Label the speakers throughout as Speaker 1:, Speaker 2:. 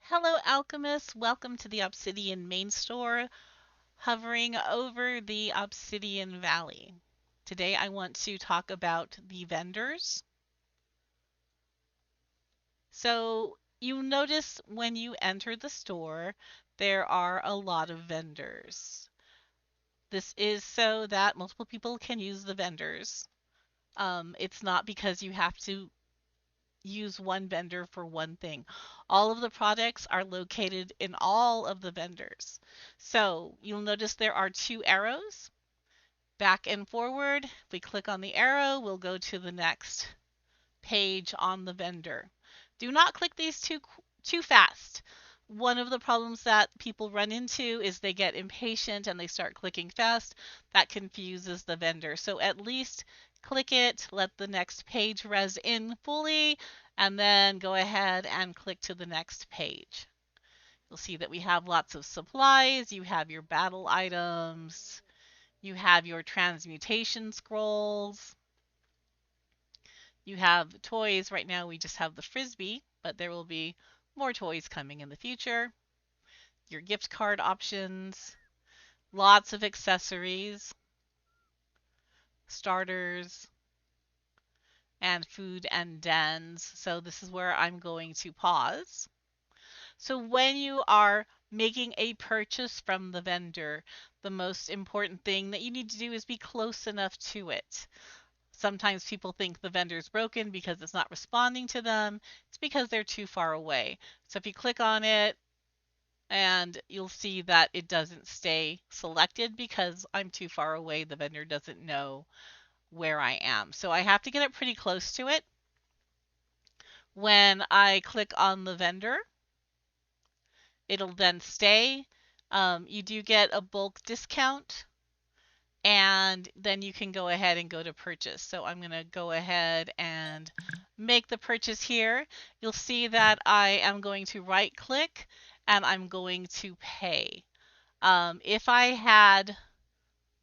Speaker 1: Hello, alchemists. Welcome to the Obsidian main store, hovering over the Obsidian Valley. Today, I want to talk about the vendors. So, you notice when you enter the store, there are a lot of vendors. This is so that multiple people can use the vendors. It's not because you have to use one vendor for one thing. All of the products are located in all of the vendors. So you'll notice there are two arrows, back and forward. If we click on the arrow, we'll go to the next page on the vendor. Do not click these too fast. One of the problems that people run into is they get impatient and they start clicking fast. That confuses the vendor. So at least click it, let the next page res in fully, and then go ahead and click to the next page. You'll see that we have lots of supplies. You have your battle items. You have your transmutation scrolls. You have toys. Right now we just have the Frisbee, but there will be more toys coming in the future. Your gift card options, lots of accessories, starters, and food and dens. So this is where I'm going to pause. So when you are making a purchase from the vendor, the most important thing that you need to do is be close enough to it. Sometimes people think the vendor's broken because it's not responding to them. It's because they're too far away. So if you click on it, and you'll see that it doesn't stay selected because I'm too far away. The vendor doesn't know where I am. So I have to get it pretty close to it. When I click on the vendor, it'll then stay. You do get a bulk discount, and then you can go ahead and go to purchase. So I'm going to go ahead and make the purchase here. You'll see that I am going to right click and I'm going to pay. If I had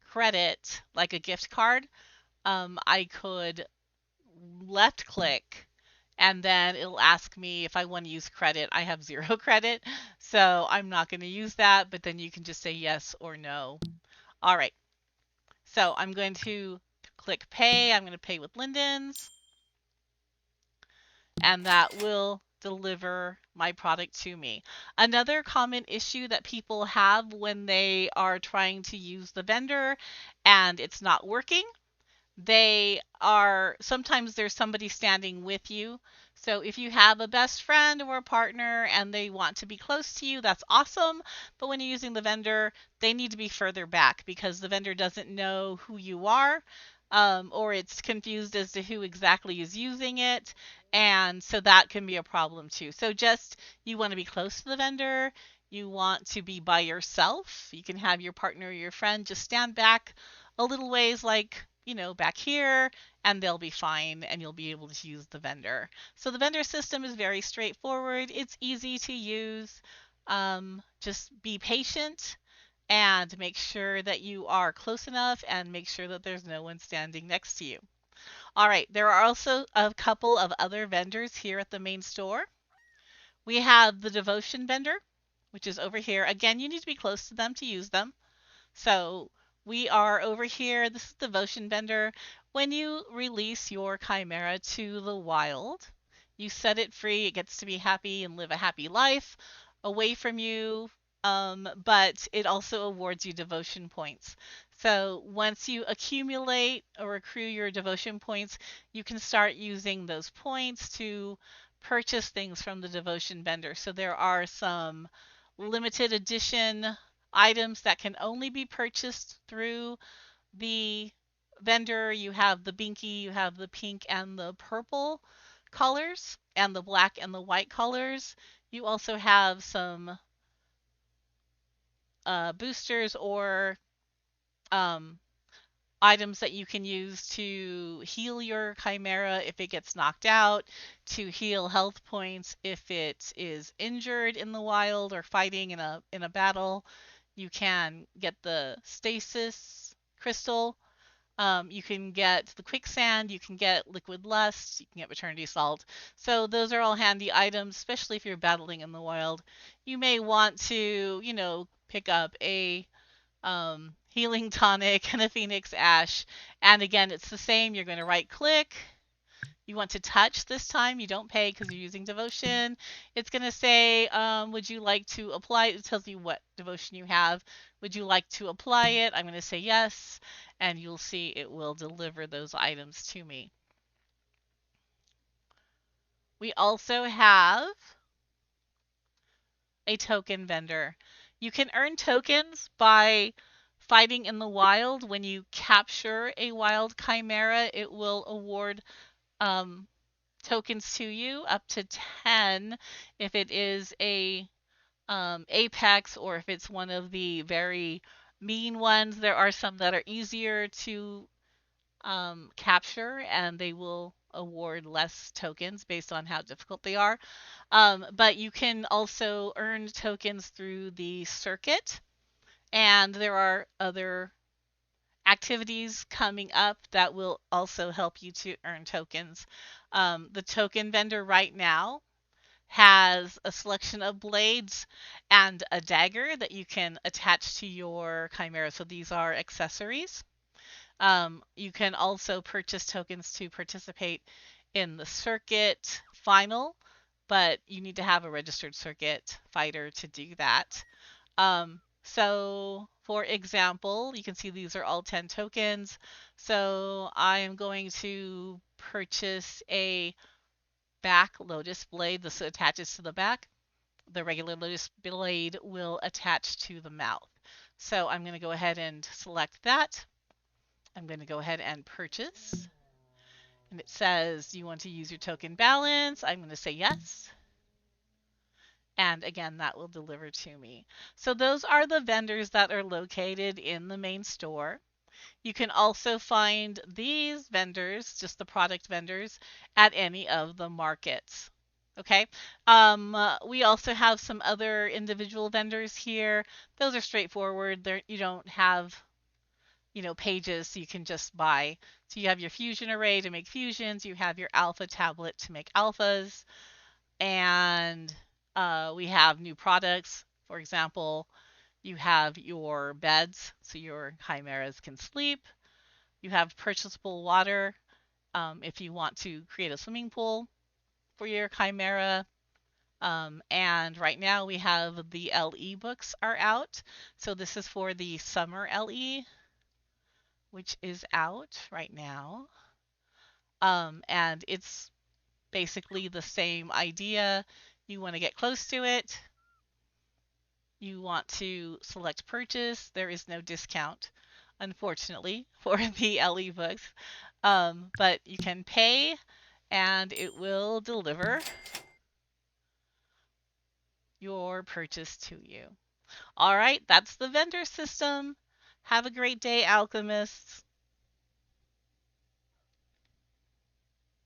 Speaker 1: credit, like a gift card, I could left click and then it'll ask me if I want to use credit. I have zero credit, so I'm not going to use that, but then you can just say yes or no. All right, so I'm going to click pay. I'm going to pay with Linden's, and that will deliver my product to me. Another common issue that people have when they are trying to use the vendor and it's not working, they are sometimes there's somebody standing with you. So if you have a best friend or a partner and they want to be close to you, that's awesome. But when you're using the vendor, they need to be further back because the vendor doesn't know who you are, or it's confused as to who exactly is using it. And so that can be a problem too. So just you want to be close to the vendor. You want to be by yourself. You can have your partner or your friend just stand back a little ways, like, back here, and they'll be fine and you'll be able to use the vendor. So the vendor system is very straightforward. It's easy to use. Just be patient and make sure that you are close enough and make sure that there's no one standing next to you. All right, there are also a couple of other vendors here at the main store. We have the devotion vendor, which is over here. Again, you need to be close to them to use them. So we are over here. This is the devotion vendor. When you release your chimera to the wild, you set it free. It gets to be happy and live a happy life away from you. But it also awards you devotion points. So once you accumulate or accrue your devotion points, you can start using those points to purchase things from the devotion vendor. So there are some limited edition items that can only be purchased through the vendor. You have the binky, you have the pink and the purple colors, and the black and the white colors. You also have some boosters or um, items that you can use to heal your chimera if it gets knocked out, to heal health points if it is injured in the wild or fighting in a battle. You can get the stasis crystal You can get the quicksand, you can get liquid lust, you can get maternity salt. So those are all handy items, especially if you're battling in the wild. You may want to, pick up a healing tonic and a phoenix ash. And again, it's the same. You're going to right click. You want to touch this time. You don't pay because you're using devotion. It's going to say, would you like to apply it? It tells you what devotion you have. Would you like to apply it? I'm going to say yes. And you'll see it will deliver those items to me. We also have a token vendor. You can earn tokens by fighting in the wild. When you capture a wild chimera, it will award um, tokens to you, up to 10 if it is a apex, or if it's one of the very mean ones. There are some that are easier to capture, and they will award less tokens based on how difficult they are. But you can also earn tokens through the circuit, and there are other activities coming up that will also help you to earn tokens. The token vendor right now has a selection of blades and a dagger that you can attach to your chimera. So these are accessories. You can also purchase tokens to participate in the circuit final, but you need to have a registered circuit fighter to do that. So for example, you can see these are all 10 tokens. So I am going to purchase a back lotus blade. This attaches to the back. The regular lotus blade will attach to the mouth. So I'm going to go ahead and select that. I'm going to go ahead and purchase. And it says you want to use your token balance. I'm going to say yes. And again, that will deliver to me. So those are the vendors that are located in the main store. You can also find these vendors, just the product vendors, at any of the markets. Okay. We also have some other individual vendors here. Those are straightforward. You don't have, pages, so you can just buy. So you have your fusion array to make fusions. You have your alpha tablet to make alphas. And we have new products. For example, you have your beds, so your chimeras can sleep. You have purchasable water if you want to create a swimming pool for your chimera. And right now we have the LE books are out. So this is for the summer LE, which is out right now. And it's basically the same idea. You want to get close to it. You want to select purchase. There is no discount, unfortunately, for the LE books. But you can pay and it will deliver your purchase to you. All right, that's the vendor system. Have a great day, alchemists.